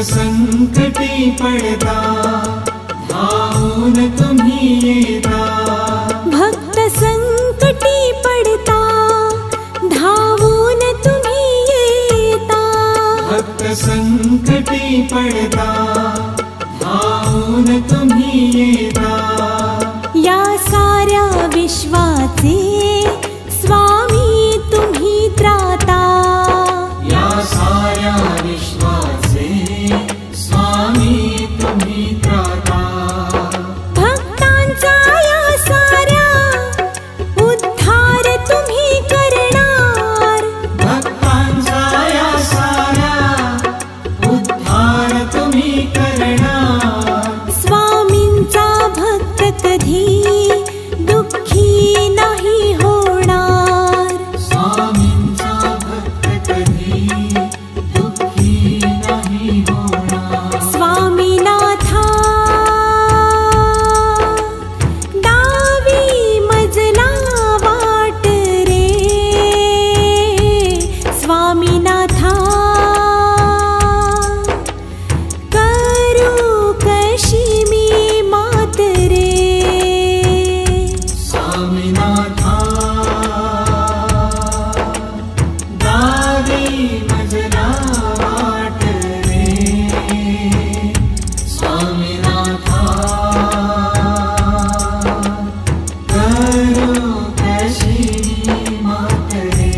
संकटी पडता धावून तुम्ही येता। भक्त संकटी पडता धावून तुम्ही येता। भक्त संकटी पडता धावून तुम्ही येता। या साऱ्या विश्वाचे स्वामी तुम्ही त्राता। या साऱ्या विश्वाचे स्वामी तुम्ही त्राता। भक्तांचा या साऱ्या उद्धार तुम्ही करणार। भक्तांचा या साऱ्या उद्धार तुम्ही करणार। स्वामींचा भक्त कधी दुःखी नाही होणार। स्वामींचा भक्त कधी दुःखी नाही होणार। स्वामीनाथा डावी मजला वाट रे। स्वामीनाथा करू कशी मी मात रे। स्वामीनाथा डावी मजला वाट रे। स्वामीनाथा करू कशी मात रे।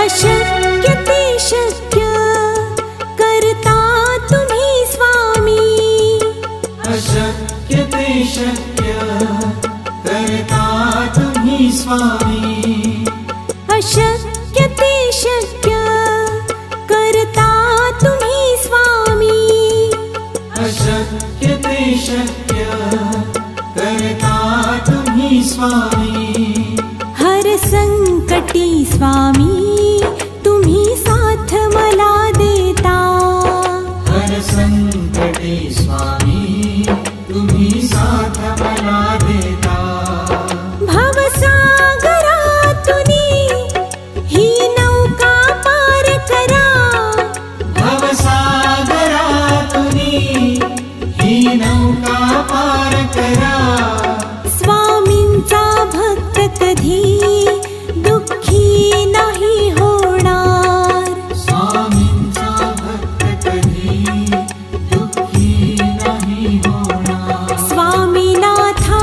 अशक्य ते शक्य करता तुम्ही स्वामी। अशक्य ते शक्य करता तुम्ही स्वामी। अशक्य ते शक्य करता तुम्ही स्वामी। अशक्य ते शक्य करता तुम्ही स्वामी। हर संकटी स्वामी तुम्ही साथ मला देता। हर संकटी स्वामी तुम्ही साथ मला देता। भवसागरातुनी ही नौका पार करा। भवसागरातुनी ही नौका पार करा। स्वामींचा भक्त कधी दुःखी नाही होणार। स्वामींचा भक्त कधी दुःखी नाही होणार। स्वामीनाथा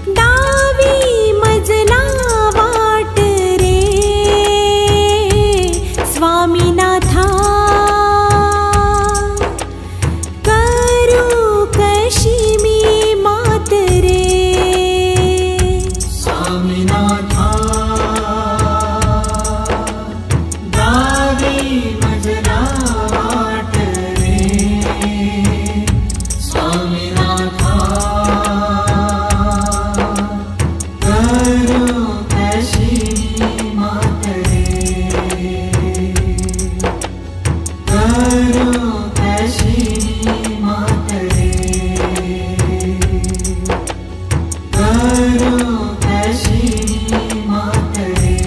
डावी मजला वाट रे। स्वामीनाथा करू कशी मी मात रे। स्वामीनाथा डावी मजला वाट रे। स्वामीनाथा करू कशी मात रे। करू कशी मात रे। करू कशी मात रे।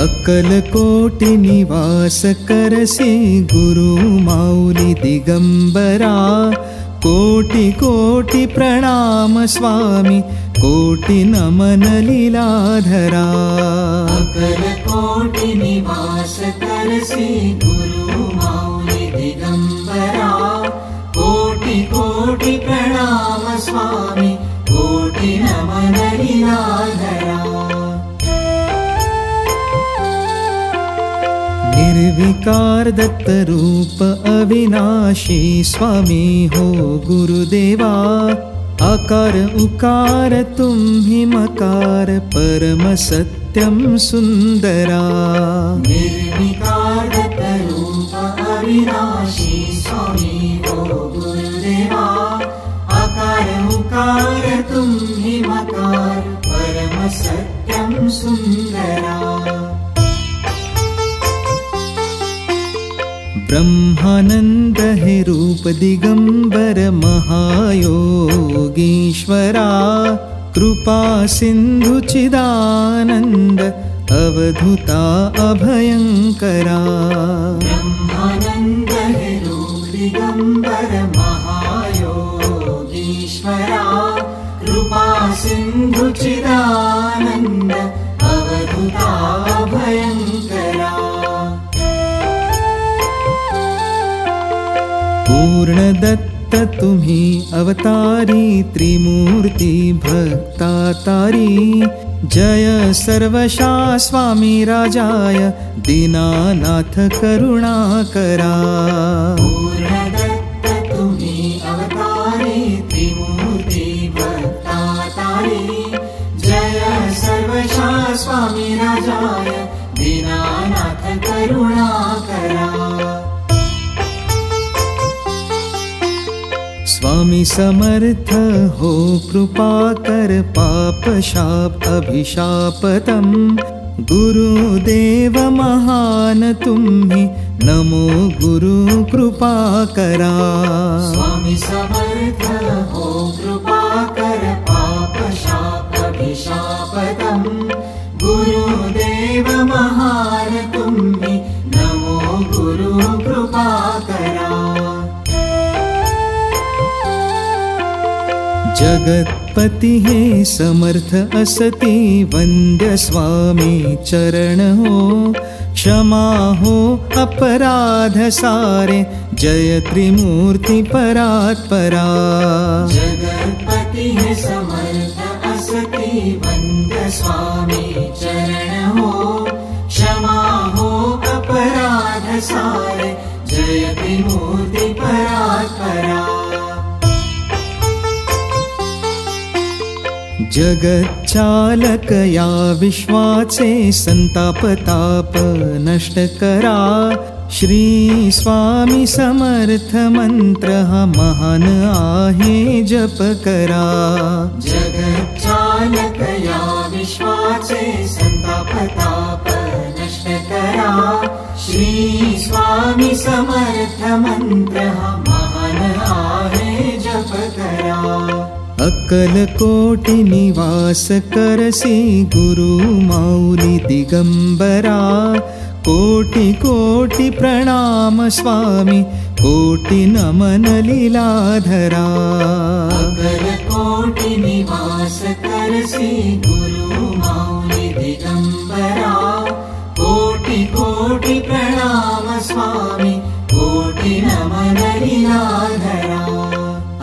अक्कलकोटी निवास करसी गुरु माऊली दिगंबरा। कोटि कोटि प्रणाम स्वामी, कोटि नमन लीलाधरा। अकल कोटि निवास करसी गुरु माऊली दिगंबरा। कोटि कोटि प्रणाम स्वामी, कोटि नमन लीलाधरा। निर्विकार दत्त रूप अविनाशी स्वामी हो गुरुदेवा। आकार उकार तुम्हि मकार परम सत्यम सुंदरा। निर्विकार दत्त रूप अविनाशी स्वामी हो गुरुदेवा। आकार उकार तुम्हि मकार परम सत्यम सुंदरा। ब्रह्मानंद हे रूप दिगंबर महायोगीश्वरा। कृपा सिंधु चिदानंद अवधूता अभयंकरा। ब्रह्मानंद हे रूप दिगंबर महायोगीश्वरा। कृपा सिंधु चिदानंद अवधूता अभयंकरा। पूर्ण दत्त तुम्ही अवतारी, त्रिमूर्ती भक्तातारी। जय सर्वशा स्वामी राजाय, दीनानाथ करुणाकरा। पूर्ण दत्त तुम्ही अवतारी, त्रिमूर्ती भक्तातारी। जय सर्वशा स्वामी राजाय, दीनानाथ करुणाकरा। स्वामी समर्थ हो कृपा कर, पाप शाप अभिशापतम। गुरुदेव महान तुम्ही, नमो गुरु कृपा करा। स्वामी समर्थ हो कृपा कर, पाप शाप अभिशापतम। गुरुदेव महान तुम्ही, नमो गुरु कृपा करा। जगतपति हे समर्थ असती, वंद्य स्वामी चरण हो। क्षमा हो अपराध सारे, जय त्रिमूर्ति परात्परा। जगतपति है समर्थ असती, वंद्य स्वामी चरण हो। क्षमा हो अपराध सारे, जय त्रिमूर्ति परात्परा। जगत चालक या विश्वाचे, संताप ताप नष्ट करा। श्री स्वामी समर्थ मंत्र हा महान आहे, जप करा। जगत चालक या विश्वाचे, संताप ताप नष्ट करा। श्री स्वामी समर्थ मंत्र हा महान आहे, जप करा। अकल कोटि निवास करसी गुरु माऊली दिगंबरा। कोटि कोटि प्रणाम स्वामी, कोटि नमन लीलाधरा। अकल कोटि निवास करसी गुरु माऊली दिगंबरा। कोटि कोटि प्रणाम स्वामी, कोटि नमन लीलाधरा।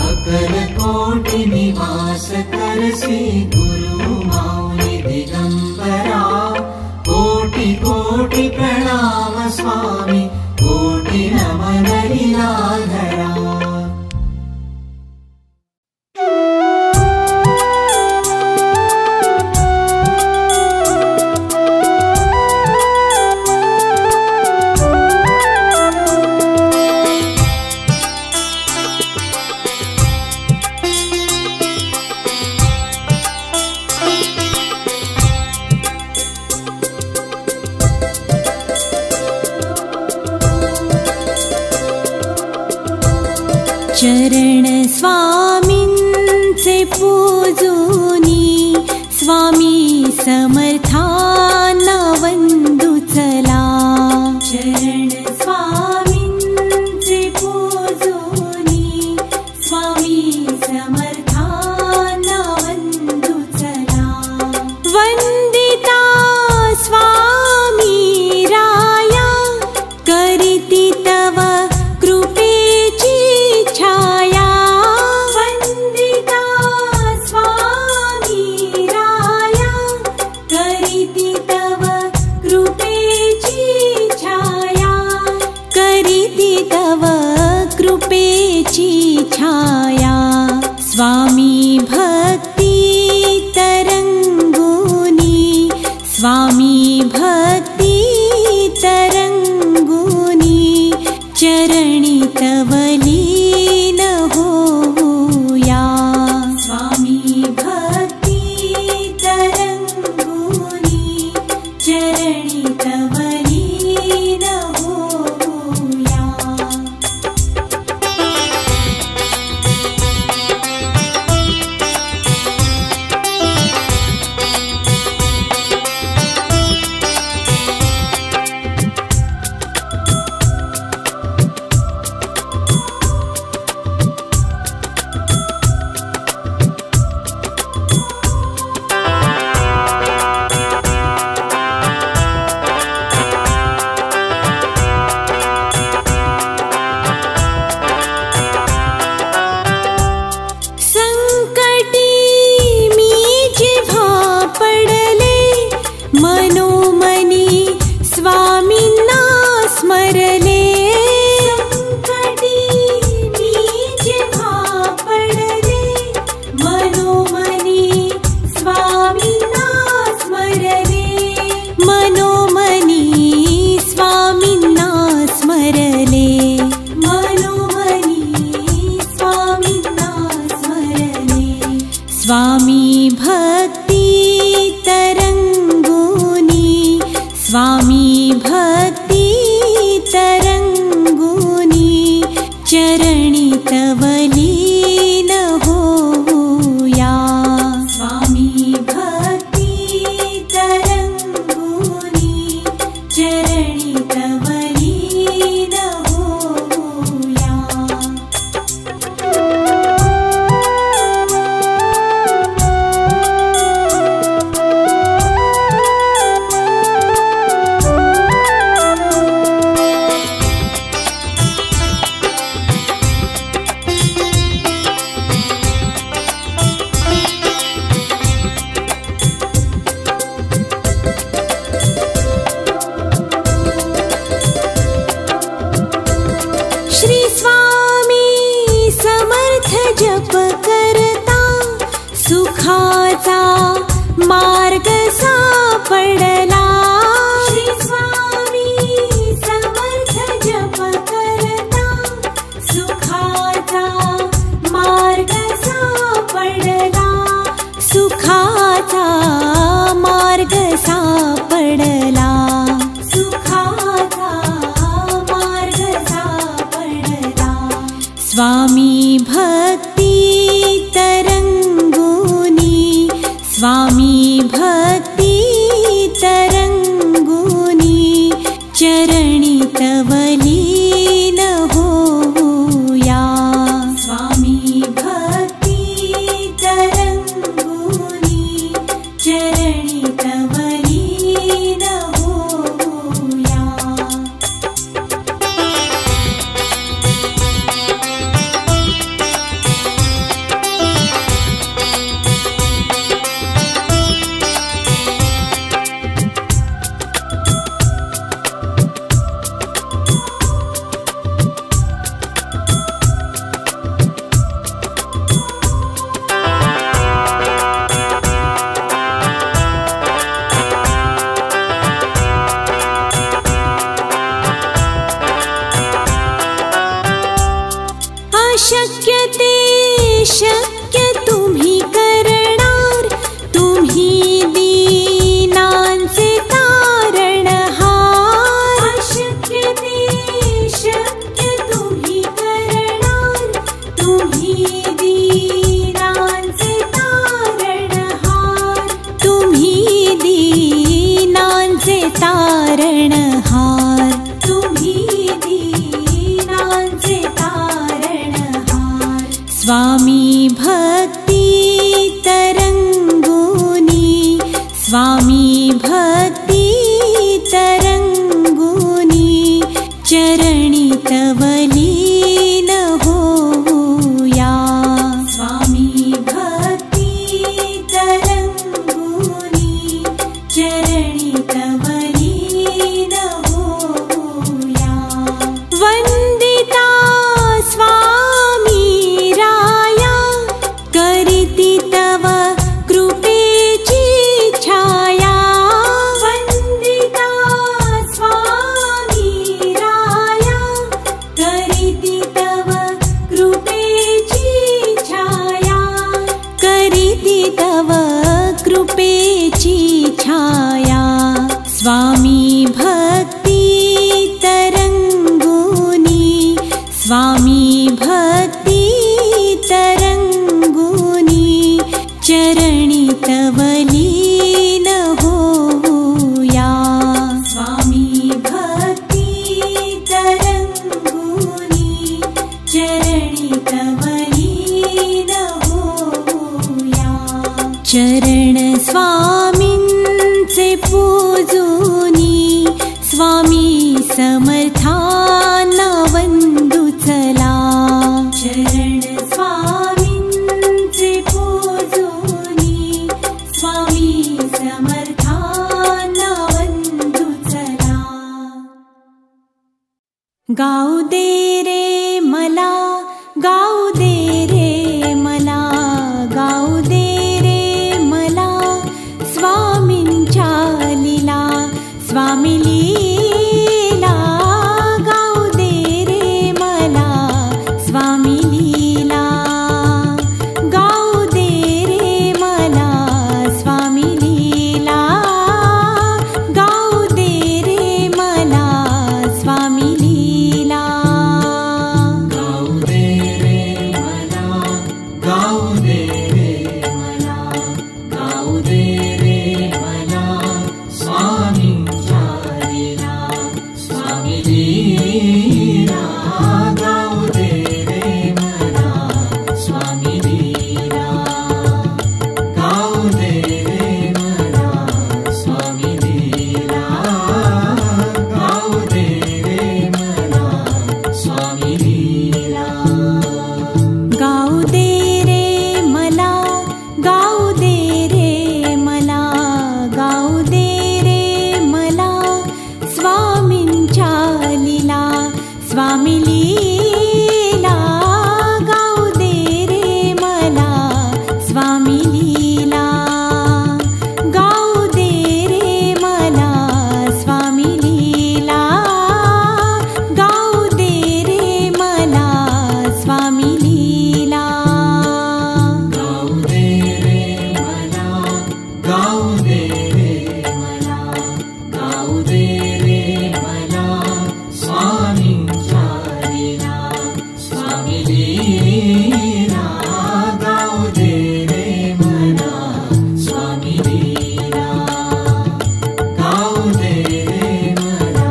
अकल कोटि निवास करसी गुरु माऊली दिगंबरा। कोटि कोटि प्रणाम स्वामी, कोटि नमन लीलाधरा। चरण स्वामींचे पूजूनी, स्वामी समर्थांना वंदू चला। चरण स्वामींचे पूजूनी, स्वामी छाया स्वामी भक्ति तरंगुनी स्वामी भक्ति तरंगुनी चरणी तवलीन होऊया स्वामी भक्ति तरंगुनी चरणी तवलीन होऊया स्वामी भक्ति तरंगुनी स्वामी भक्ति तरंगुनी चरणी तवलीन होऊया स्वामी भक्ति तरंगुनी चरणी तवलीन होऊया श्री स्वामी समर्थ जप करता सुखाचा मार्ग सापडला श्री स्वामी समर्थ जप करता सुखाचा मार्ग सापडला सुखाचा मार्ग सापडला सुखाचा मार्ग सापडला स्वामी भक्ति तरंगुनी स्वामी भक्ति तरंगुनी चरणी तवलीन होऊया स्वामी भक्ति तरंगुनी चरणी तवलीन होऊया अशक्य ते शक्य तुम्ही करणार तुम्ही दीनांचे तारणहार अशक्य ते शक्य तुम्ही करणार तुम्ही दीनांचे तारणहार तुम्ही दीनांचे तारणहार तुम्ही दीनांचे तारणहार स्वामी भक्ति तरंगुनी स्वामी भक्ति तरंगुनी चरणी तवलीन होऊया स्वामी भक्ति तरंगुनी चरणी तवलीन होऊया वंदिता स्वामी स्वामी भक्ति तरंगुनी, स्वामी भक्ति तरंगुनी, चरणी तवलीन होऊया। स्वामी भक्ति तरंगुनी, चरणी तवलीन होऊया। चरण स्वामींचे पूजुनी, स्वामी समर्थांना वंदू चला। चरण स्वामींचे पूजुनी, स्वामी समर्थांना वंदू चला। गाऊ दे रे मला, गाऊ दे रे मला, गाऊ दे रे मला स्वामींच्या लीला, स्वामी लीला। गाऊ दे रे मला स्वामी लीला, गाऊ दे रे मला स्वामी लीला, गाऊ दे रे मला स्वामी लीला। गाऊ दे रे मला, गाऊ दे रे मला, गाऊ दे रे मला स्वामींच्या लीला, स्वामी लीला। गाऊ दे रे मला स्वामी लीला, गाऊ दे रे मला स्वामी लीला, गाऊ दे रे मला स्वामी लीला। गाऊ दे रे मला, गाऊ दे रे मला, गाऊ दे रे मला स्वामींच्या लीला, स्वामी लीला। गाऊ दे रे मला स्वामी लीला, गाऊ दे रे मला स्वामी लीला, गाऊ दे रे मला स्वामी लीला। गाऊ दे रे मला, गाऊ दे रे मला, गाऊ दे रे मला स्वामींच्या लीला, स्वामी लीला। गाऊ दे रे मला स्वामी लीला, गाऊ दे रे मला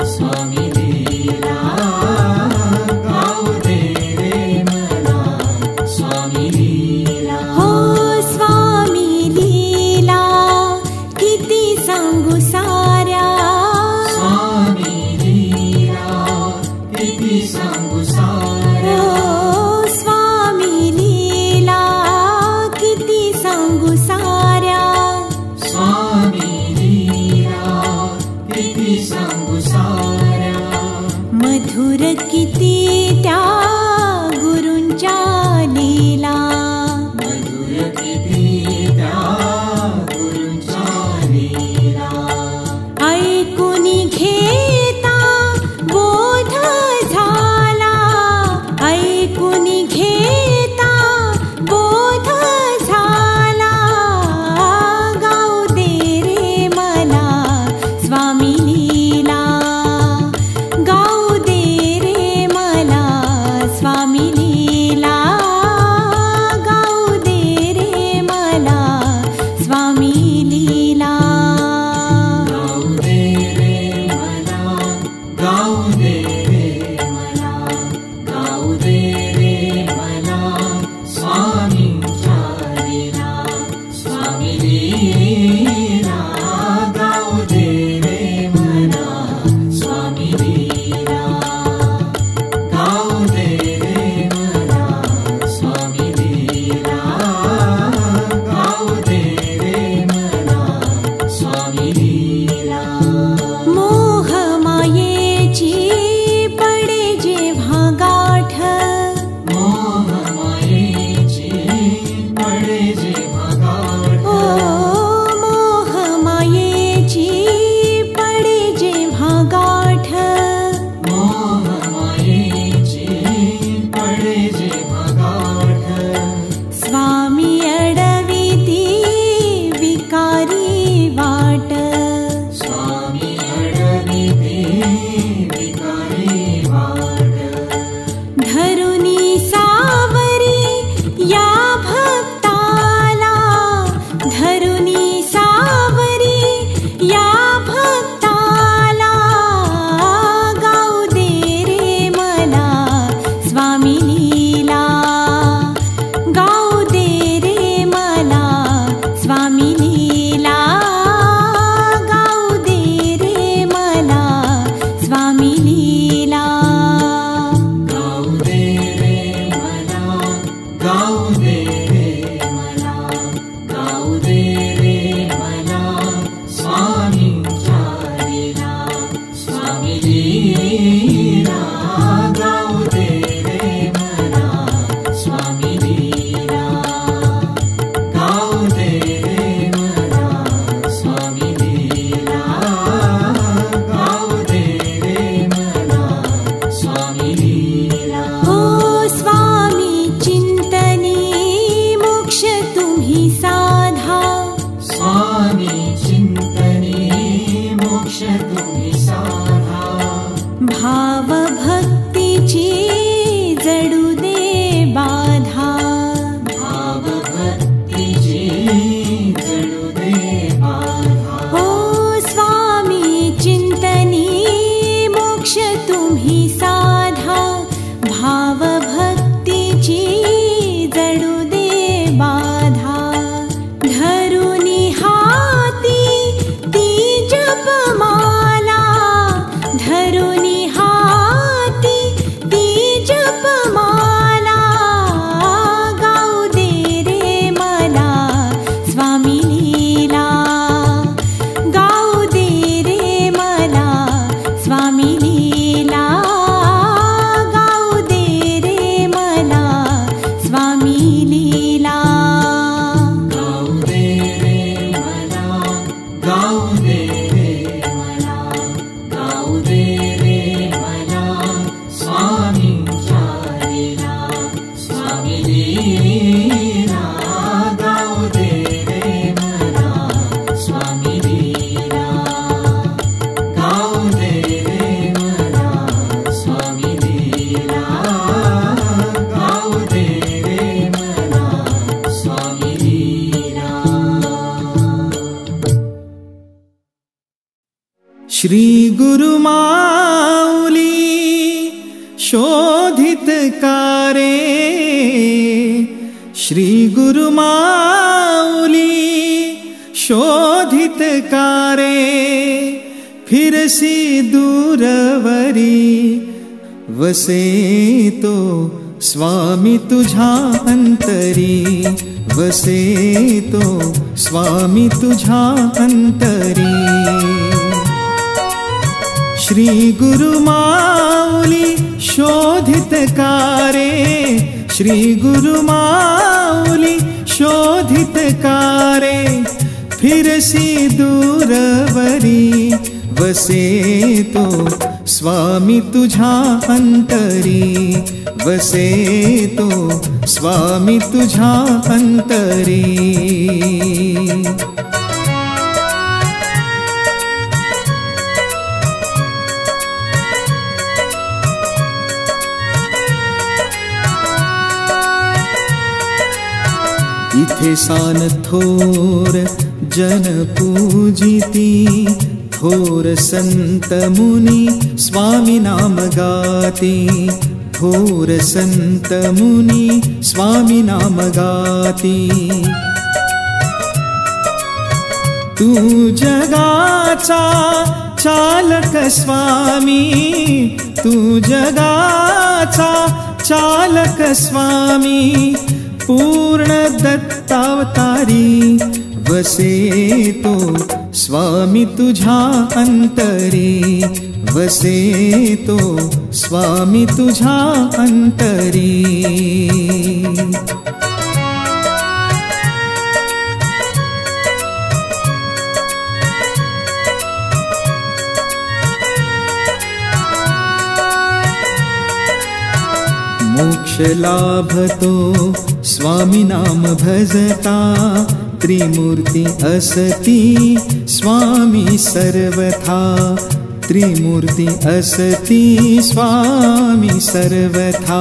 स्वामी लीला, गाऊ दे रे मला स्वामी लीला। हो स्वामी लीला किती सांगू साऱ्या, स्वामी लीला किती सांगू साऱ्या, हो स्वामी लीला किती सांगू साऱ्या। स्वामी लीला किती सांगू साऱ्या, मधुर किती त्या गुरूंच्या लीला, मधुर किती त्या गुरूंच्या लीला। ऐकून घेता बोध झाला, ऐकून घेता बोध झाला। गाऊ दे रे मला स्वामी लीला, गाऊ दे रे मला स्वामी लीला, गाऊ दे रे मला स्वामी लीला। गाऊ दे रे मला, गाऊ दे रे मला, गाऊ दे रे मला स्वामींच्या लीला, स्वामी लीला। गाऊ दे रे मला स्वामी लीला, गाऊ दे रे मला स्वामी लीला, गाऊ दे रे मला स्वामी लीला। मोह मायेची पडे जेव्हा गाठ, मोह मायेची पडे जेव्हा गाठ, ओ मोह मायेची पडे जेव्हा गाठ। मोह मायेची पडे जेव्हा गाठ, स्वामी अडविती विकारी वाट, स्वामी गाऊ दे रे मला, गाऊ दे रे मला स्वामींच्या लीला, स्वामी लीला गाऊ दे रे मला, स्वामी लीला गाऊ दे रे मला, स्वामी लीला गाऊ दे रे मला, स्वामी लीला. ओ स्वामी चिंतनी मोक्ष तुम्ही साधा, स्वामी चिंतनी मोक्ष तुम्ही साधा, भाव भक्तीची जडू दे बाधा, भाव भक्तीची जडू दे बाधा. ओ स्वामी चिंतनी मोक्ष तुम्ही साधा, भाव भक्तीची जडू दे बाधा, धरुनी हाती ती जपमाला, धरुनी हाती ती जपमाला, गाऊ दे रे मला स्वामी लीला, गाऊ दे रे मला स्वामी लीला, गाऊ दे रे मला स्वामी लीला. गाऊ दे रे मला, गाऊ दे रे मला, गाऊ दे रे मला स्वामींच्या लीला, स्वामी लीला गाऊ दे रे मला, स्वामी लीला गाऊ दे रे मला, स्वामी लीला गाऊ दे रे मला, स्वामी लीला. श्री गुरु माऊली शोधित कारे, श्री गुरु माऊली शोधित कारे, फिरसी दूरवरी वसे तो स्वामी तुझ्या अंतरी, वसे तो स्वामी तुझ्या अंतरी. श्री गुरु माऊली शोधित कारे, श्री गुरु माऊली शोधित कारे, फिरसी दूरवरी वसे तो स्वामी तुझ्या अंतरी, वसे तो स्वामी तुझ्या अंतरी. इथे सान थोर जन पूजिती, थोर संत मुनी स्वामी नाम गाती, थोर संत मुनी स्वामी नाम गाती. तू जगाचा चालक स्वामी, तू जगाचा चालक स्वामी, पूर्ण दत्तावतारी वसे तो स्वामी तुझ्या अंतरी, वसे तो स्वामी तुझ्या अंतरी. मोक्ष लाभतो स्वामी नाम भजता, त्रिमूर्ती असती स्वामी सर्वथा, त्रिमूर्ती असती स्वामी सर्वथा.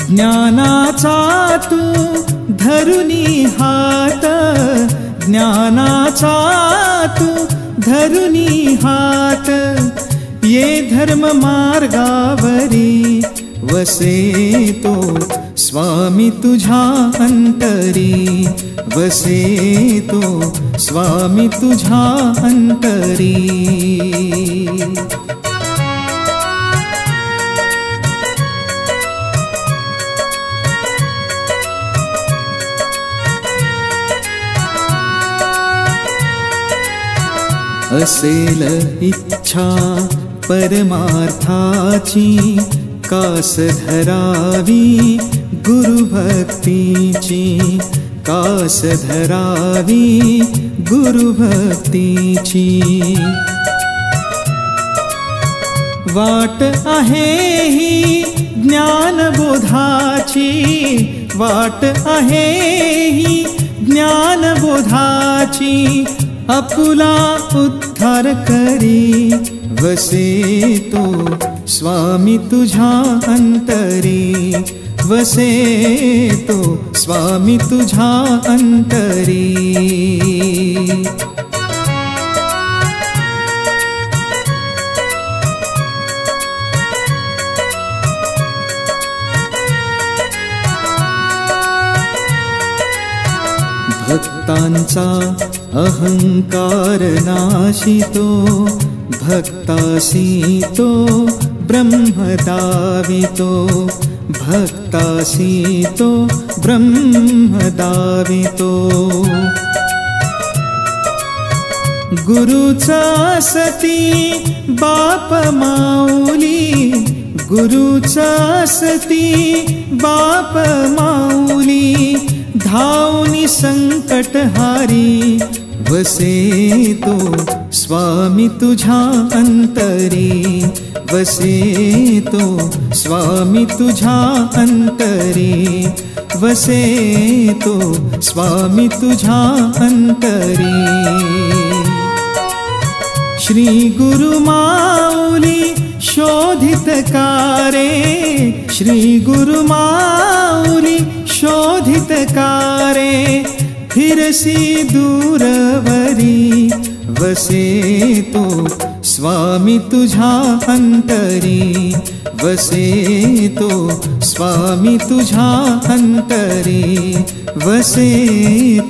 ज्ञानाचा तू धरुनी हात, ज्ञानाचा तू धरुनी हात, ये धर्म मार्गावरी वसे तो स्वामी तुझ्या अंतरी, वसे तो स्वामी तुझ्या अंतरी. असेल इच्छा परमार्थाची, कास धरावी गुरुभक्तीची, कास धरावी गुरुभक्तीची। वाट आहे ही ज्ञानबोधाची, वाट आहे ही ज्ञानबोधाची, आपुला उद्धार करी वसे तो स्वामी तुझ्या अंतरी, वसे तो स्वामी तुझ्या अंतरी। भक्तांचा अहंकार नाशितो, भक्तासी तो ब्रह्म दावितो, भक्तासी तो ब्रह्म दावितो। गुरुचा सती बाप माऊली, गुरुचा सती बाप माऊली, धावनी संकट हारी वसे तो स्वामी तुझ्या अंतरी, वसे तो स्वामी तुझ्या अंतरी, वसे तो स्वामी तुझ्या अंतरी। श्री गुरु माऊली शोधित कारे, श्री गुरु माऊली शोधित कारे, फिरसी दूरवरी वसे तो स्वामी तुझ्या अंतरी, वसे तो स्वामी तुझ्या अंतरी, वसे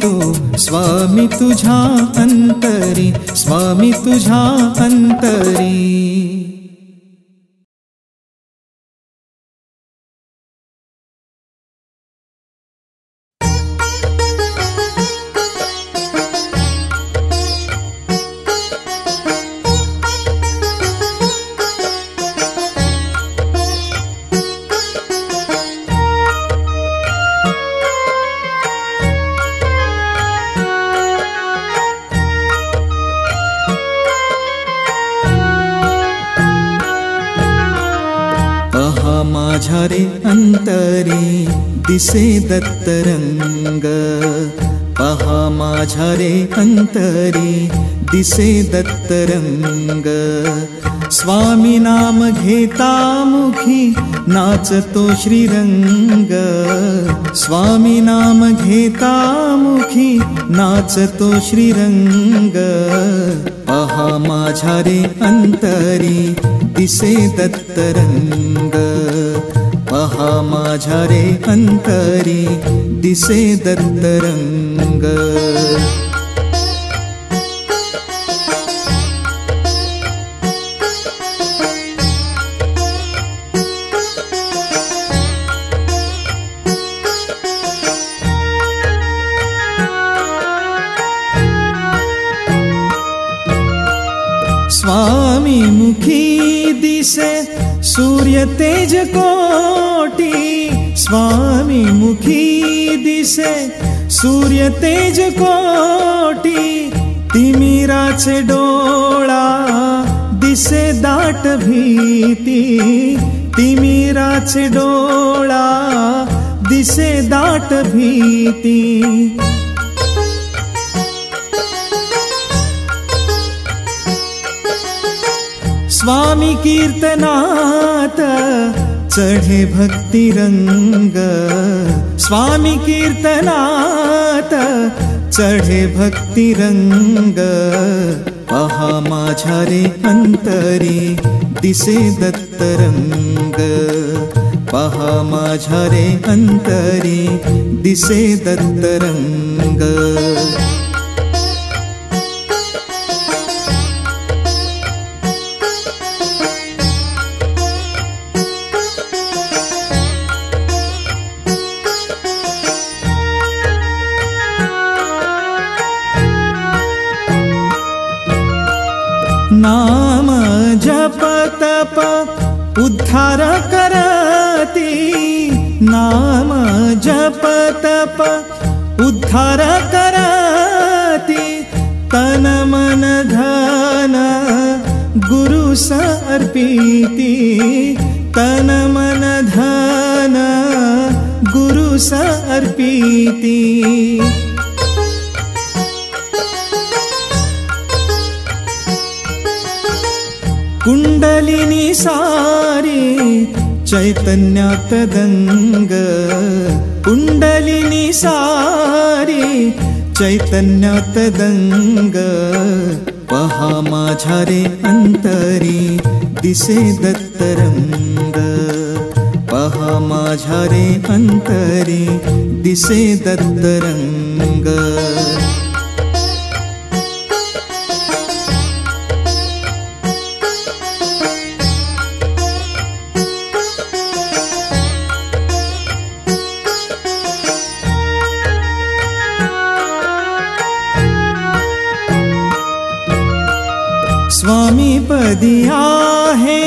तो स्वामी तुझ्या अंतरी, स्वामी तुझ्या अंतरी। माझ्या रे अंतरी दिसे दत्तरंग, पहा माझ्या रे अंतरी दिसे दत्तरंग। स्वामी नाम घेता मुखी नाचतो श्रीरंग, स्वामी नाम घेता मुखी नाचतो श्रीरंग। पहा माझ्या रे अंतरी दिसे दत्तरंग, पहा माझ्या रे अंतरी दिसे दत्तरंग। स्वामी मुखी दिसे सूर्य तेज कोटी, स्वामी मुखी दिसे सूर्य तेज कोटी। तिमिराचे डोळा दिसे दाट भीती, तिमिराचे डोळा दिसे दाट भीती। स्वामी कीर्तनात चढे भक्ति रंग, स्वामी कीर्तनात चढे भक्ति रंग। पहा माझ्या रे अंतरी दिसे दत्तरंग, पहा माझ्या रे अंतरी दिसे दत्तरंग। नाम जप तप उद्धार करती, नाम जप तप उद्धार करती, तन मन धन गुरु अर्पिती, तन मन धन गुरु अर्पिती। कुंडलिनी सारी चैतन्यात दंग, कुंडलिनी सारी चैतन्यात दंग, पहा माझ्या रे अंतरी दिसे दत्तरंग, पहा माझ्या रे अंतरी दिसे दत्तरंग। स्वामी पदी आहे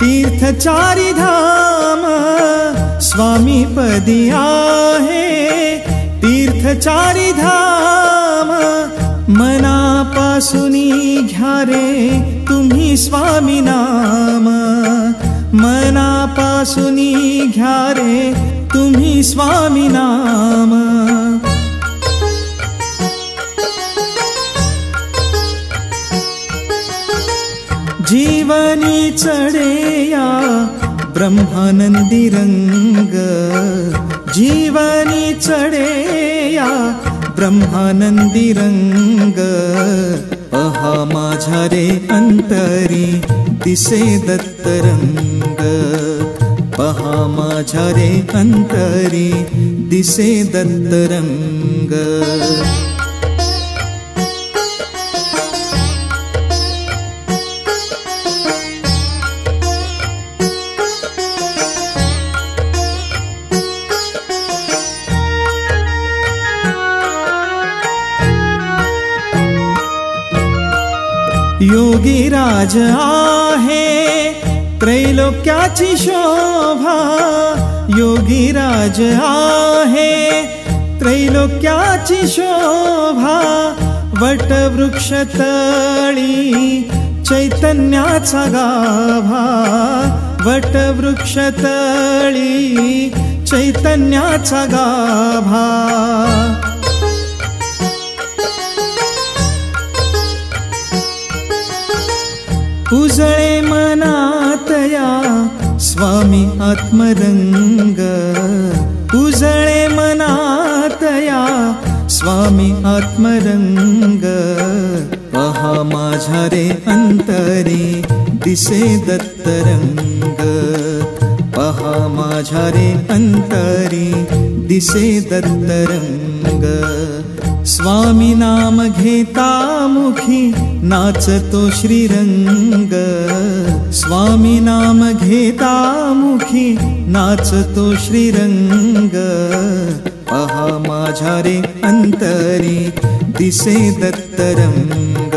तीर्थ चारि धाम, स्वामी पदी आहे तीर्थ चारि धाम, मनापासुनी घ्या रे तुम्ही स्वामी नाम, मनापासुनी घ्या रे तुम्ही स्वामी नाम। जीवनी चढेया ब्रह्मानंदी रंग, जीवनी चढेया ब्रह्मानंदी रंग, पहा माझ्या रे अंतरी दिसे दत्तरंग, पहा माझ्या रे अंतरी दिसे दत्तरंग। योगीराज आहे त्रैलोक्याची शोभा, योगीराज आहे त्रैलोक्याची शोभा, वटवृक्ष तळी चैतन्याचा गाभा, वटवृक्ष तळी चैतन्याचा गाभा। उजळे मनातया स्वामी आत्मरंग, उजळे मनातया स्वामी आत्मरंग, पहा माझ्या रे अंतरी दिसे दत्तरंग, पहा माझ्या रे अंतरी दिसे दत्तरंग। स्वामी नाम घेता मुखी नाचतो श्रीरंग, स्वामी नाम घेता मुखी नाचतो श्रीरंग, पहा माझ्या रे अंतरी दिसे दत्तरंग,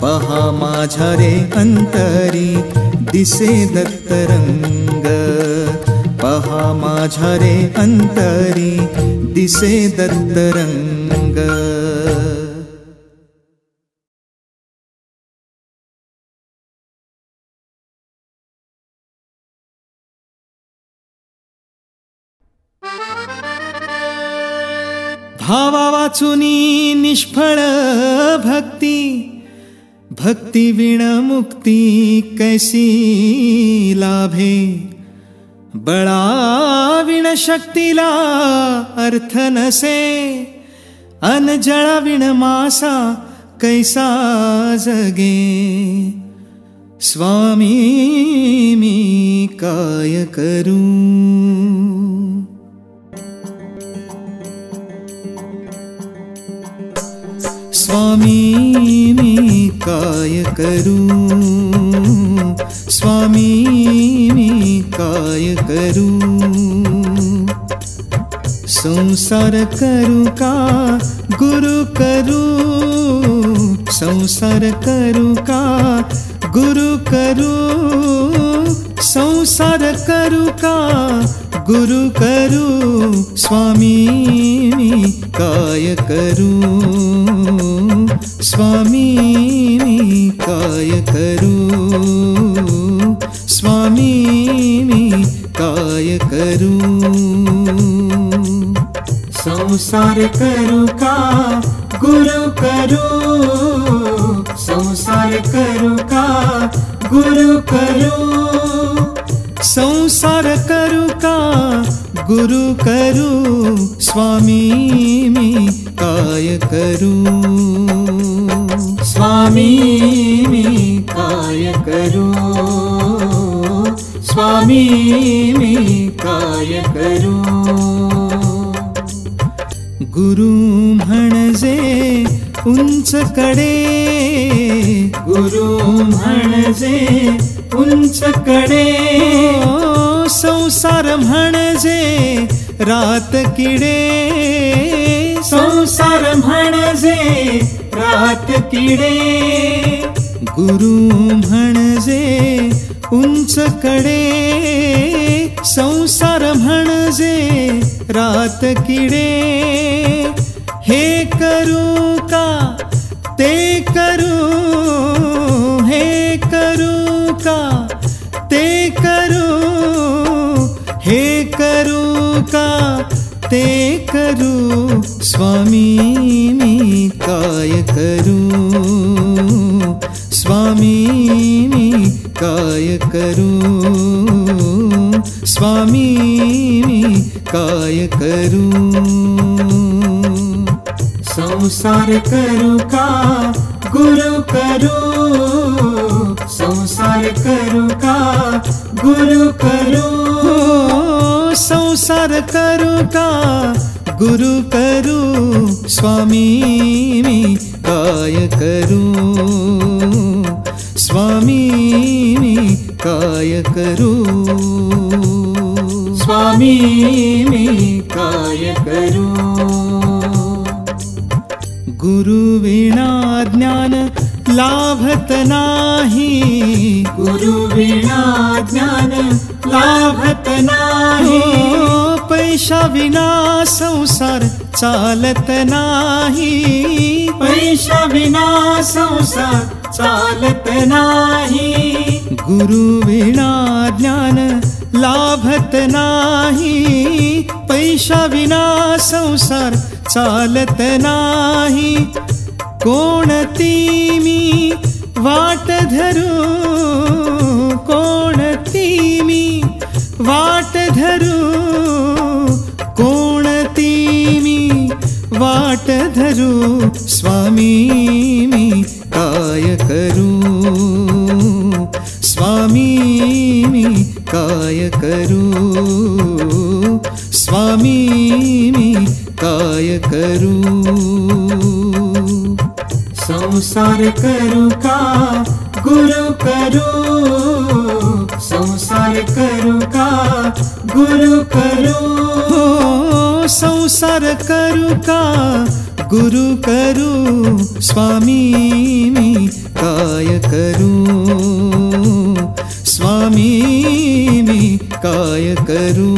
पहा माझ्या रे अंतरी दिसे दत्तरंग, पहा माझ्या रे अंतरी दिसे दत्तरंग। भावा वाचुनी निष्फळ भक्ती, भक्ती विण मुक्ती कैसी लाभे, बळा विण शक्तीला अर्थ नसे, अन जळा विण मासा कैसा जगे। स्वामी मी काय करू, स्वामी मी काय करू, स्वामी मी काय करू। संसार करू का गुरु करू, संसार करू का गुरु करू, संसार करू का गुरु करू, स्वामी मी काय करू, स्वामी मी काय करू, स्वामी मी काय करू। संसार करू का गुरु करू, संसार करू का गुरु करू, संसार करू का गुरु करू, स्वामी मी काय करू, स्वामी मी काय करू, स्वामी मी काय करू। गुरु म्हणजे उंचकडे, गुरु म्हणजे उंचकडे, संसार म्हणजे रात किडे, संसार म्हणजे रात किडे, गुरु म्हणजे उंचकडे, संसार म्हणजे रात किडे, हे करू का ते करू, हे करू का ते करू, हे करू का ते करू, स्वामी मी काय करू, स्वामी मी काय करू, स्वामी मी काय करू। संसार करू का गुरु करू, संसार करू का गुरु करू, संसार करू का गुरु करू, स्वामी मी काय करू, स्वामी मी काय करू, स्वामी मी काय करू। गुरु विना ज्ञान लाभत नाही, गुरु विना ज्ञान लाभत नाही, पैशा विना संसार चालत नाही, पैशा विना संसार चालत नाही, गुरु विना ज्ञान लाभत नाही, पैशा विना संसार चालत नाही, कोणती मी वाट धरू, कोणती मी वाट धरू, कोणती मी वाट धरू, स्वामी मी काय करू, स्वामी मी काय करू, स्वामी मी काय करू। संसार करू का गुरु करू, संसार करू का गुरु करू, संसार करू का गुरु करू, स्वामी मी काय करू, स्वामी मी काय करू,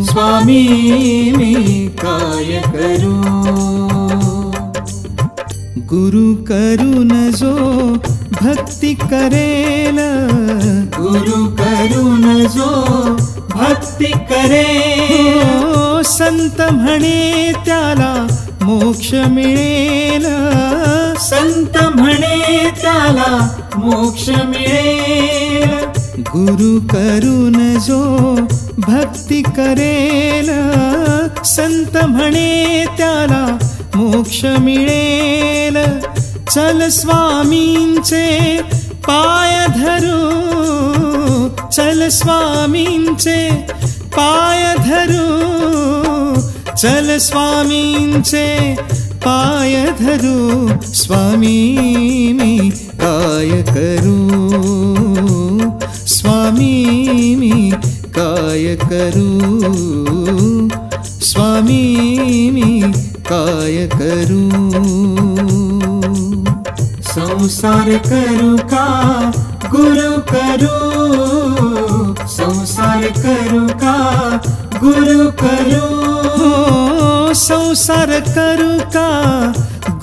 स्वामी मी काय करू। गुरु करून जो भक्ती करेल, गुरु करून जो भक्ती करेल, संत म्हणे त्याला मोक्ष मिळेल, संत म्हणे त्याला मोक्ष मिळेल, गुरु करून जो भक्ती करेल, संत म्हणे त्याला मोक्ष मिळेल, चल स्वामींचे पाय धरू, चल स्वामींचे पाय धरू, चल स्वामींचे पाय धरू, स्वामी मी काय करू, स्वामी मी काय करू स्वामी मी काय करू संसार करू का गुरु करू संसार करू का गुरु करू संसार करू का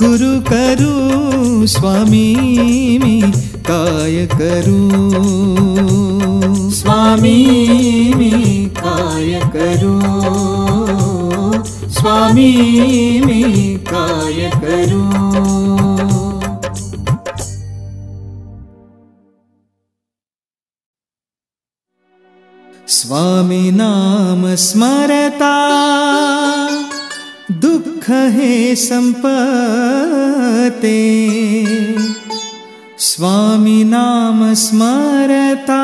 गुरु करू स्वामी मी काय करू स्वामी मी काय करू स्वामी मी काय करू स्वामी नाम स्मरता दुःख हे संपते स्वामी नाम स्मरता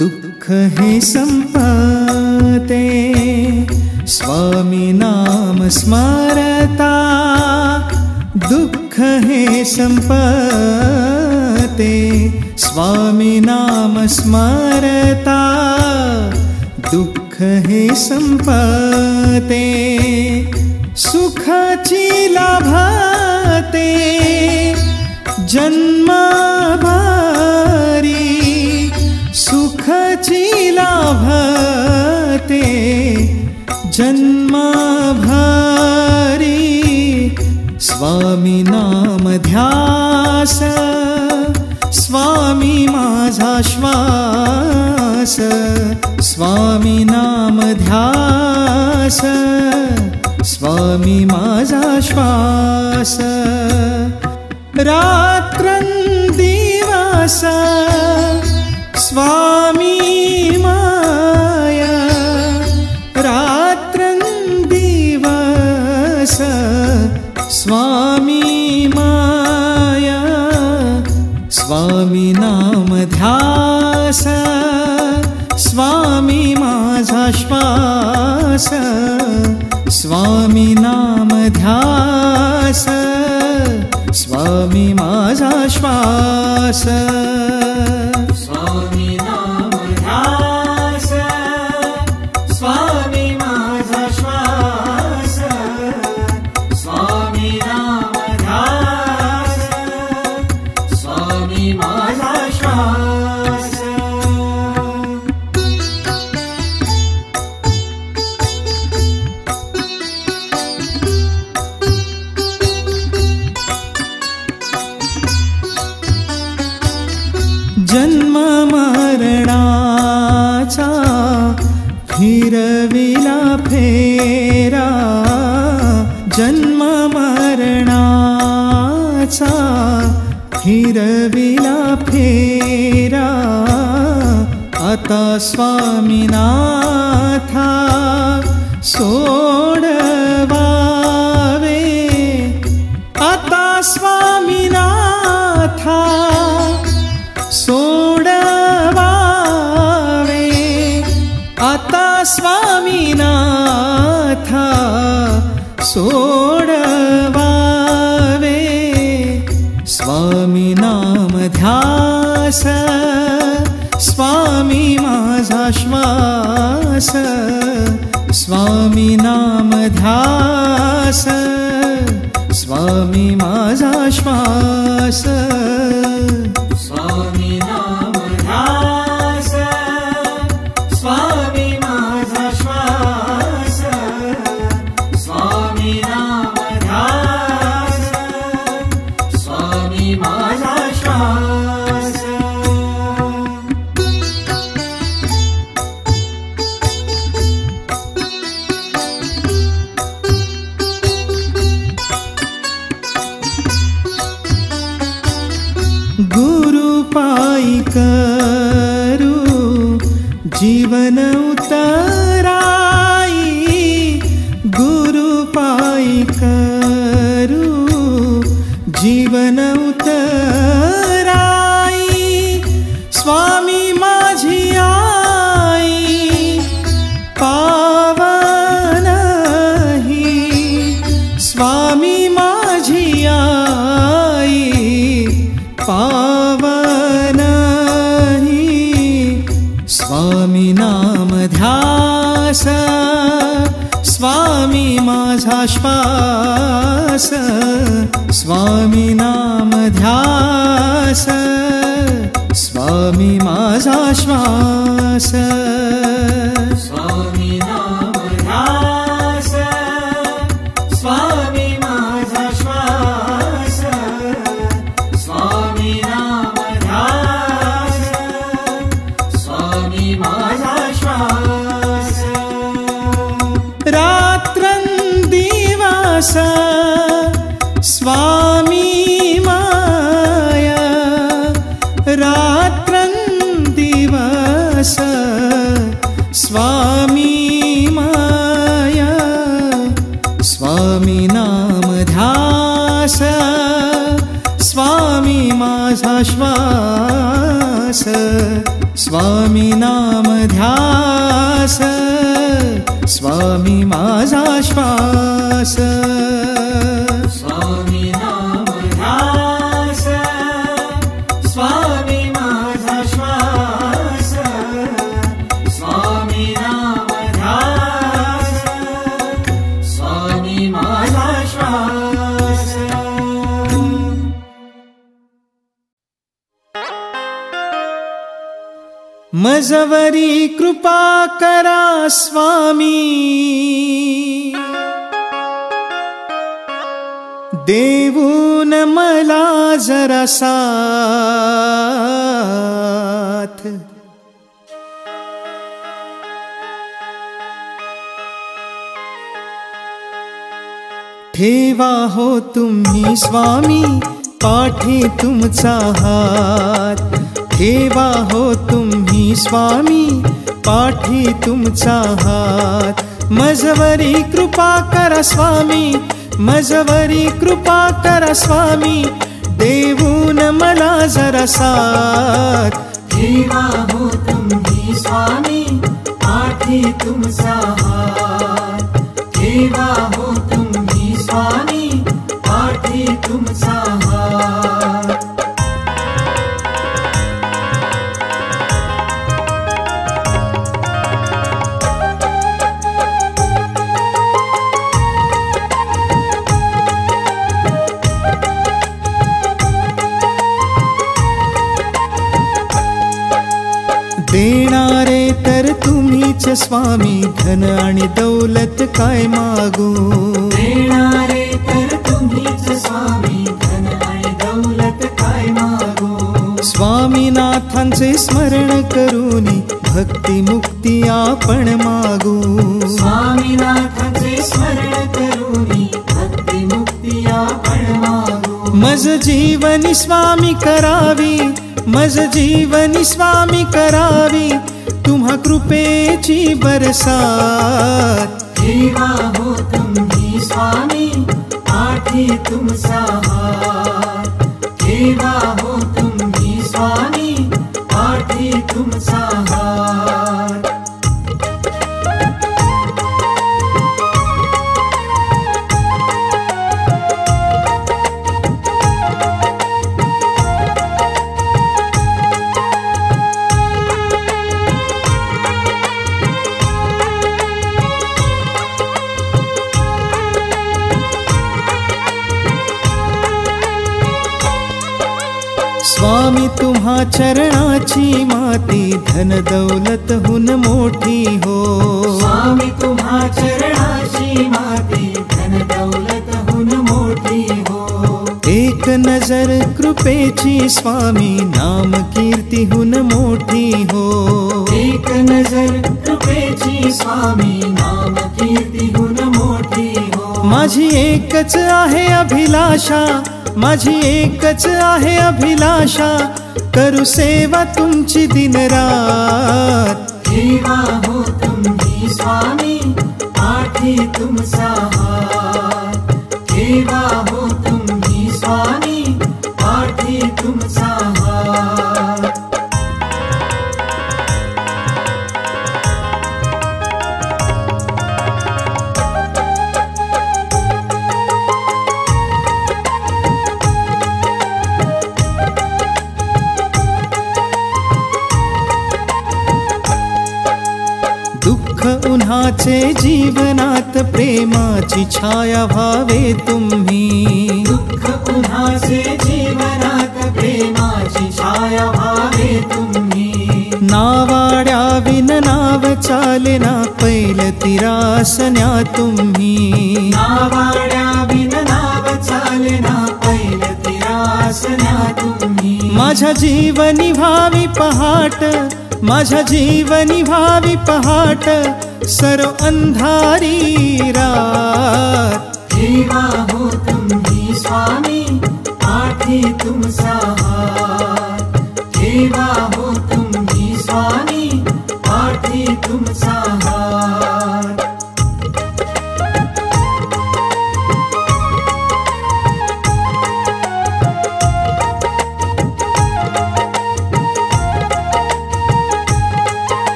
दुःख हे संपते स्वामी नाम स्मरता दुःख हे संपते स्वामी नाम स्मरता दुःख हे संपते सुखाची लाभते जन्मभरी सुखाची लाभते जन्मभरी स्वामी नाम ध्यास स्वामी माझा श्वास स्वामी नाम ध्यास स्वामी माझा श्वास रात्रंदिवस स्वामी माया रात्रंदिवस स्वामी माया स्वामी नाम ध्यास स्वामी माझा श्वास स्वामी नाम ध्यास स्वामी माझा श्वास स्वामी नाम ध्यास स्वामी माझा श्वास स्वामी नाम ध्यास स्वामी माझा श्वास जन्म मरणाचा फिरविला फेरा जन्म मरणाचा फिरविला फेरा आता स्वामीनाथा सोडवावे आता स्वामीनाथा सोडवावे आता स्वामीनाथा सोडवावे स्वामी नाम ध्यास स्वामी माझा श्वास स्वामी नाम ध्यास स्वामी माझा श्वास स्वामी नाम ध्यास स्वामी माझा श्वास स्वामी नाम ध्यास स्वामी माझा श्वास गुरु पाई करू जीवन उतराई गुरु पाई करू जीवन उतराई स्वामी माझी आई पावनही स्वामी माझी आई पावनही स्वामी नाम ध्यास, स्वामी माझा श्वास, स्वामी नाम ध्यास, स्वामी माझा श्वास, स्वामी नाम ध्यास, स्वामी माझा श्वास, स्वामी नाम ध्यास, स्वामी माझा श्वास. रात्रंदिवस स्वामी माया, रात्रंदिवस स्वामी माया, स्वामी नाम ध्यास, स्वामी माझा श्वास, स्वामी नाम ध्यास, स्वामी माझा श्वास. स्वामी नाम ध्यास, स्वामी माझा श्वास, स्वामी नाम ध्यास, स्वामी माझा श्वास. मजवरी कृपा करा स्वामी, देऊन मला जरा साथ. ठेवा हो तुम्ही स्वामी पाठी तुमचा हात, ठेवा हो तुम्ही स्वामी पाठी तुमचा हात. मजवरी कृपा करा स्वामी, मजवरी कृपा करा स्वामी, देऊन मला जरा साथ. ठेवा हो तुम्ही स्वामी पाठी तुमचा हात, ठेवा हो तुम्ही स्वामी पाठी तुमचा हात. देणारे तर तुम्हीच स्वामी, धन आणि दौलत काय मागू. देणारे तर तुम्हीच स्वामी, धन आणि दौलत काय मागू. स्वामीनाथांचे स्मरण करूनी भक्ती मुक्ती आपण मागू. स्वामीनाथांचे स्मरण करूनी भक्ती मुक्ती आपण मागू. मज जीवनी स्वामी करावी, मज जीवनी स्वामी करावी, तुम्हा कृपेची बरसात. ठेवा हो तुम्ही स्वामी पाठी तुमचा हात, ठेवा हो तुम्ही स्वामी पाठी तुमचा हात. स्वामी तुम्हा चरणाची माती, धन दौलत हुन मोठी हो. स्वामी तुम्हा चरणाची माती, धन दौलत हुन मोठी हो. एक नजर कृपेची स्वामी, नाम कीर्ती हुन मोठी हो. एक नजर कृपेची स्वामी, नाम कीर्ती हुन मोठी हो. माझी एकच आहे अभिलाषा, माझी एकच आहे अभिलाषा, करू सेवा तुमची दिनरात. ठेवा हो तुम्ही स्वामी पाठी तुमचा हात, ठेवा हो तुम्ही स्वामी पाठी तुमचा हात. दुःख उन्हाचे जीवनात प्रेमाची छाया व्हावे तुम्ही दुःख उन्हाचे जीवनात प्रेमाची छाया व्हावे तुम्ही नावाड्या विन नाव चालेना पैल तिरासन्या तुम्ही नावाड्या विन नाव चालेना पैल तिरासन्या तुम्ही माझ्या जीवनी व्हावी पहाट माझ्या जीवनी व्हावी पहाट सर्व अंधारी रात ठेवा हो तुम्ही स्वामी पाठी तुमचा हात ठेवा हो तुम्ही स्वामी पाठी तुमचा हात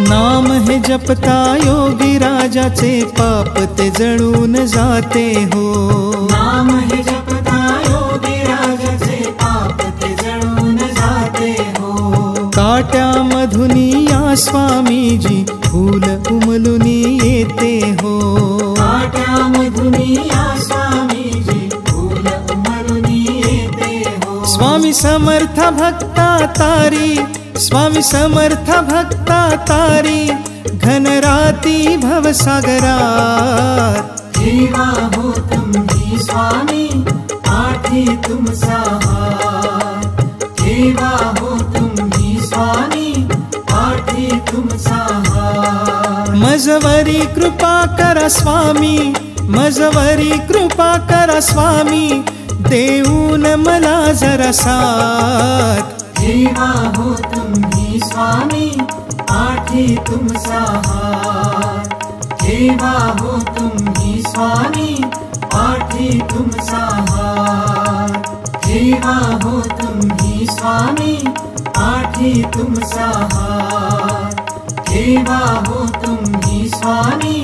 नाम हे जपता योगी राजाचे पाप ते जळून जाते हो नाम हे जपता योगी राजाचे पाप ते जळून जाते हो काट्यामधुनी या स्वामीजी फूल उमलुनी येते हो काट्यामधुनी या स्वामीजी फूल उमलुनी येते हो स्वामी समर्थ भक्ता तारी स्वामी समर्थ भक्ता तारी घनराती भवसागरात ठेवा हो तुम्ही स्वामी पाठी तुमचा हात ठेवा हो तुम्ही स्वामी पाठी तुमचा हात मजवरी कृपा करा स्वामी मजवरी कृपा करा स्वामी देऊन मला जरा साथ ठेवा हो तुम्ही स्वामी पाठी तुमचा हात ठेवा हो तुम्ही स्वामी पाठी तुमचा हात ठेवा हो तुम्ही स्वामी पाठी तुमचा हात ठेवा हो तुम्ही स्वामी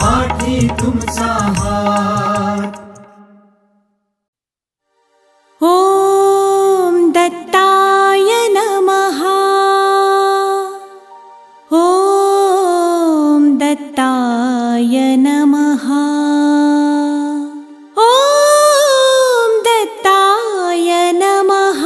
पाठी तुमचा हात ॐ दत्ताय नमः ॐ दत्ताय नमः ॐ दत्ताय नमः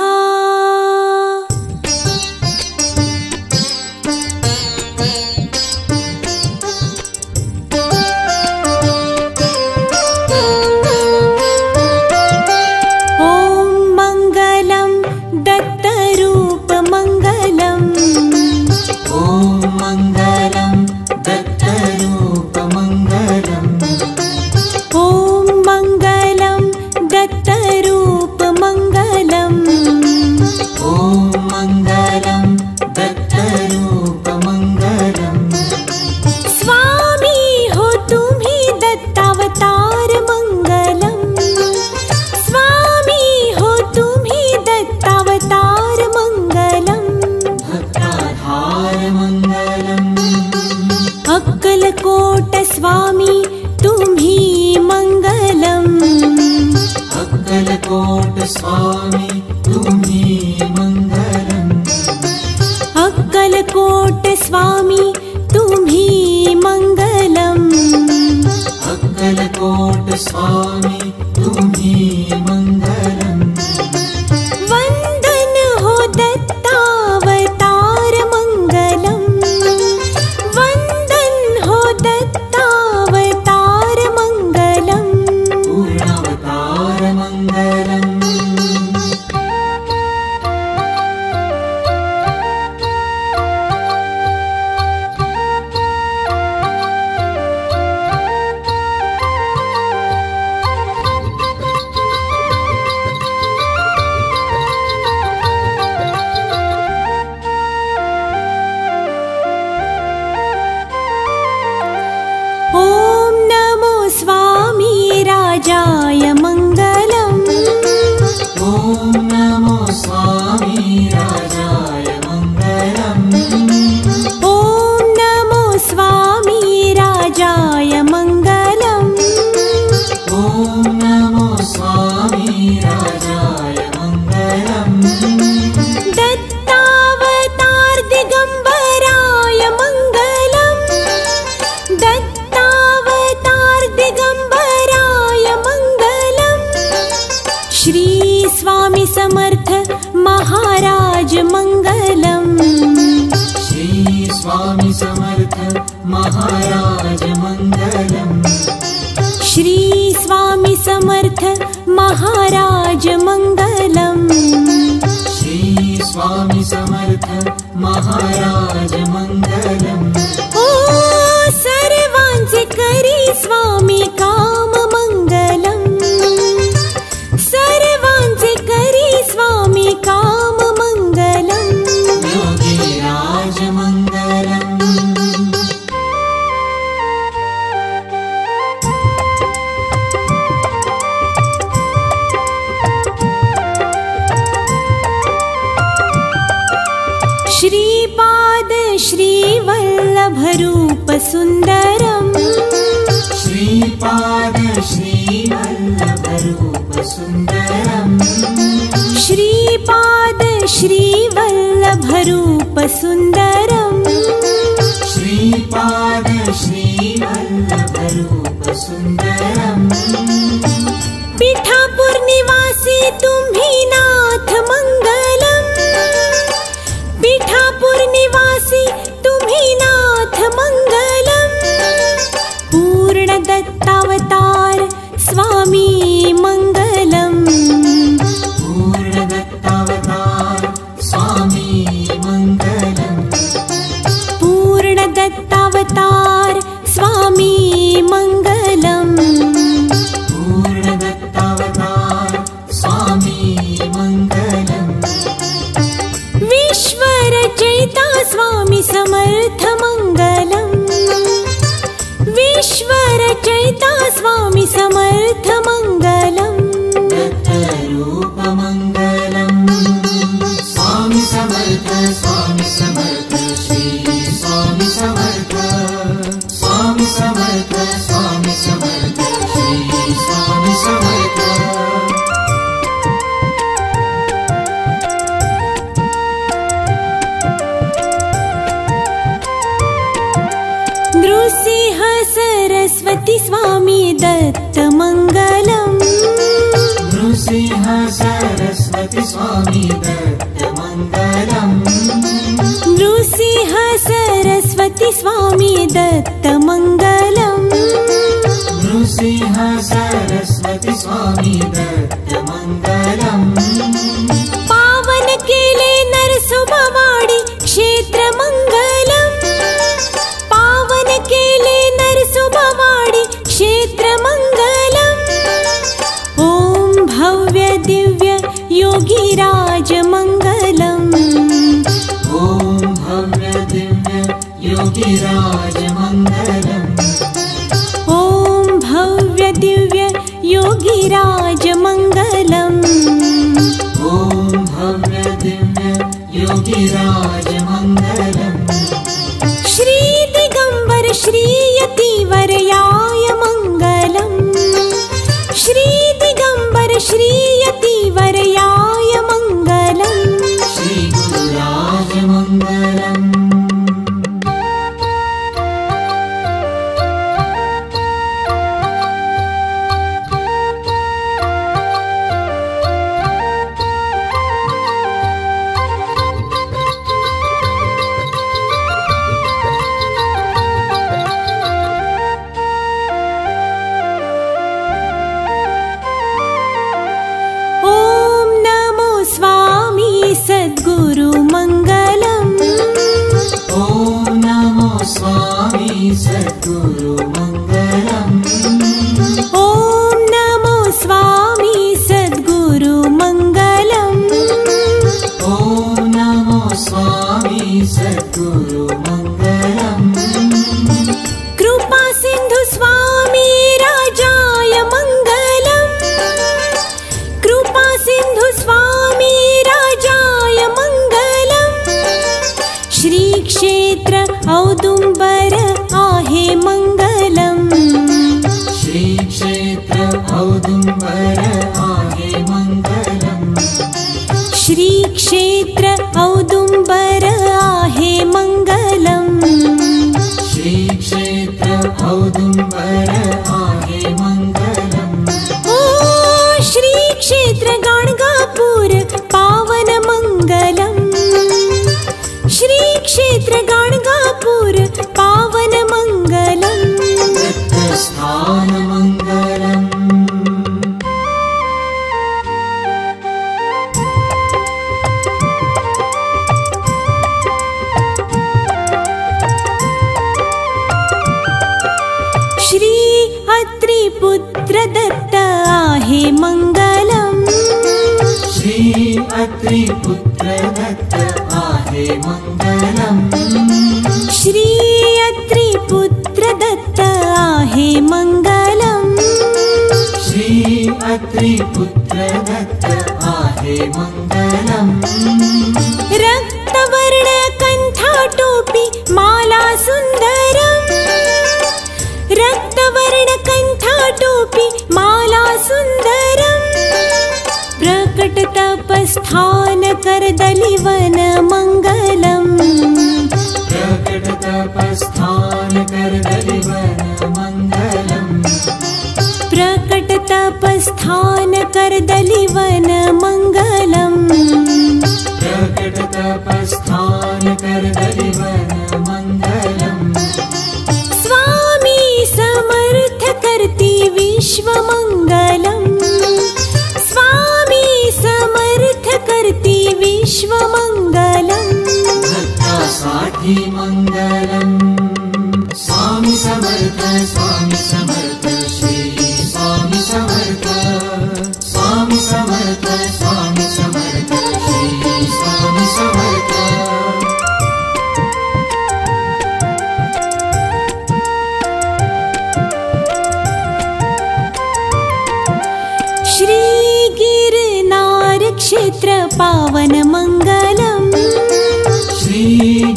अक्कलकोट स्वामी तुम्ही मंगलम् अक्कलकोट स्वामी तुम्ही मंगलम् अक्कलकोट स्वामी तुम्ही मंगलम् अक्कलकोट स्वामी तुम्ही मंगलम् वंदन हो दत्तावतार मंगलम् वंदन हो दत्तावतार मंगलम् पूर्णावतार मंगलम् मङ्गलम् श्री स्वामी समर्थ महाराज मङ्गलम् श्री स्वामी समर्थ महाराज मङ्गलम् ओ सर्वांचे करी स्वामी काम मङ्गलम् सर्वांचे करी स्वामी काम मङ्गलम् योगीराज मङ्गलम् श्रीपाद श्रीवल्लभरूप सुन्दरम् श्रीपाद श्रीवल्लभरूप सुन्दरम् श्रीपाद श्रीवल्लभरूप सुन्दरम् श्रीपाद श्रीवल्लभरूप सुन्दरम् पिठापूर निवासी तुम्ही नाथ मङ्गलम् पिठापूर निवासी तुम्ही नाथ मङ्गलम् पूर्ण दत्तावतार स्वामी मङ्गलम् पूर्ण दत्तावतार स्वामी मङ्गलम् पूर्ण दत्तावतार स्वामी मङ्गलम् पूर्ण दत्तावतार स्वामी मङ्गलम् विश्वरचयिता स्वामी समर्थ मङ्गलम् विश्वरचयिता स्वामी समर्थ मङ्गलम् दत्तरूप मङ्गलम् स्वामी समर्थ श्री स्वामी समर्थ स्वामी समर्थ श्री स्वामी समर्थ नृसिंह सरस्वती स्वामी दत्त मङ्गलम् नृसिंह सरस्वती स्वामी दत्त मङ्गलम् नृसिंह सरस्वती स्वामी दत्त मङ्गलम् नृसिंह सरस्वती स्वामी दत्त मङ्गलम् पावन केले नरसोबावाडी क्षेत्र मङ्गलम् पावन केले नरसोबावाडी क्षेत्र मङ्गलम् ॐ भव्य दिव्य योगीराज मङ्गलम् ॐ भव्य दिव्य योगीराज मङ्गलम् ॐ भव्य दिव्य योगीराज मङ्गलम् ॐ भव्य दिव्य योगीराज मङ्गलम् श्री दिगम्बर श्री यतिवरयाय मङ्गलम् श्री दिगम्बर श्री यतिवरयाय मङ्गलम् श्री गुरुराज मङ्गलम् ॐ नमो स्वामी सद्गुरु मङ्गलम् ॐ नमो स्वामी सद्गुरु मङ्गलम् ॐ नमो स्वामी सद्गुरु मङ्गलम् ॐ नमो स्वामी सद्गुरु मङ्गलम् कृपा सिन्धु स्वामी राजाय मङ्गलम् कृपा सिन्धु स्वामी राजाय मङ्गलम् श्री क्षेत्र औदुम्बर आहे मङ्गलम् श्री क्षेत्र औदुम्बर आहे मङ्गलम् श्री क्षेत्र औदुम्बर आहे मङ्गलम् श्री क्षेत्र औदुम्बर आहे मङ्गलम् ओ श्री क्षेत्र गाणगापूर पावन मङ्गलम् श्री क्षेत्र गाणगापूर पावन मङ्गलम् अत्रिपुत्र दत्त आहे मंगलम श्री अत्रिपुत्र दत्त आहे मंगलम श्री अत्रिपुत्र दत्त आहे मंगलम श्री अत्रिपुत्र दत्त आहे मंगलम रक्तवर्ण कंठा टोपी माला सुंदरम रक्तवर्ण कंठा टोपी माला सुंदरम प्रकट तपस्थान करदलिवन मंगलम प्रकट तपस्थान करदलिवन मंगलम प्रकट तपस्थान करदलिवन मंगलम प्रकट तपस्थान करदलिवन मंगलम स्वामी समर्थ करती विश्व मंगलम स्वामी समर्थ करती विश्व मंगलम भक्तासाठी मंगलम स्वामी समर्थ श्री स्वामी समर्थ स्वामी समर्थ श्री स्वामी समर्थ श्री गिरनार क्षेत्र पावन मंगलम श्री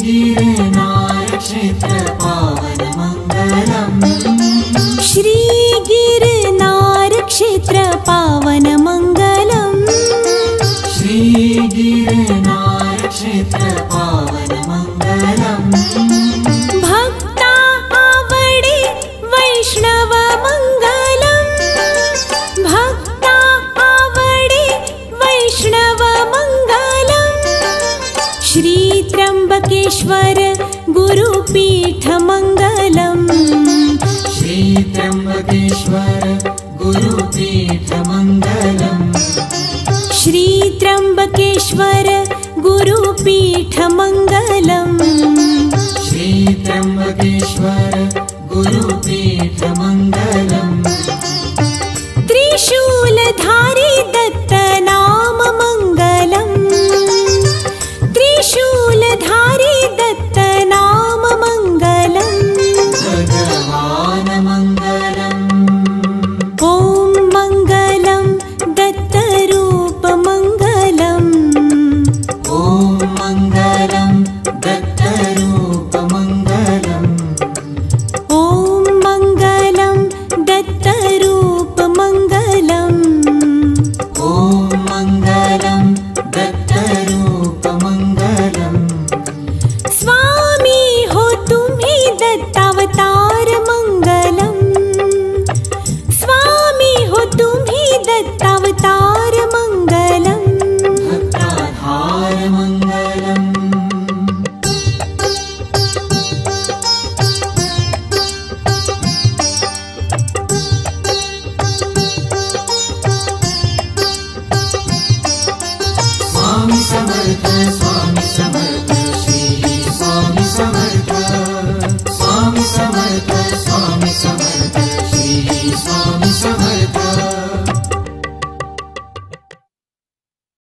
गिरनार क्षेत्र पावन मंगलम श्री गिरनार क्षेत्र पावन मंगलम श्री गिरनार क्षेत्र पावन मंगलम भक्ता आवडे वैष्णव मंगलम भक्ता आवडे वैष्णव मंगलम श्री त्र्यंबकेश्वर गुरुपीठ मंगलम श्री त्र्यंबकेश्वर गुरुपीठ मंगलम श्री त्र्यंबकेश्वर गुरुपीठ मंगलम श्री त्र्यंबकेश्वर गुरुपीठ मंगलम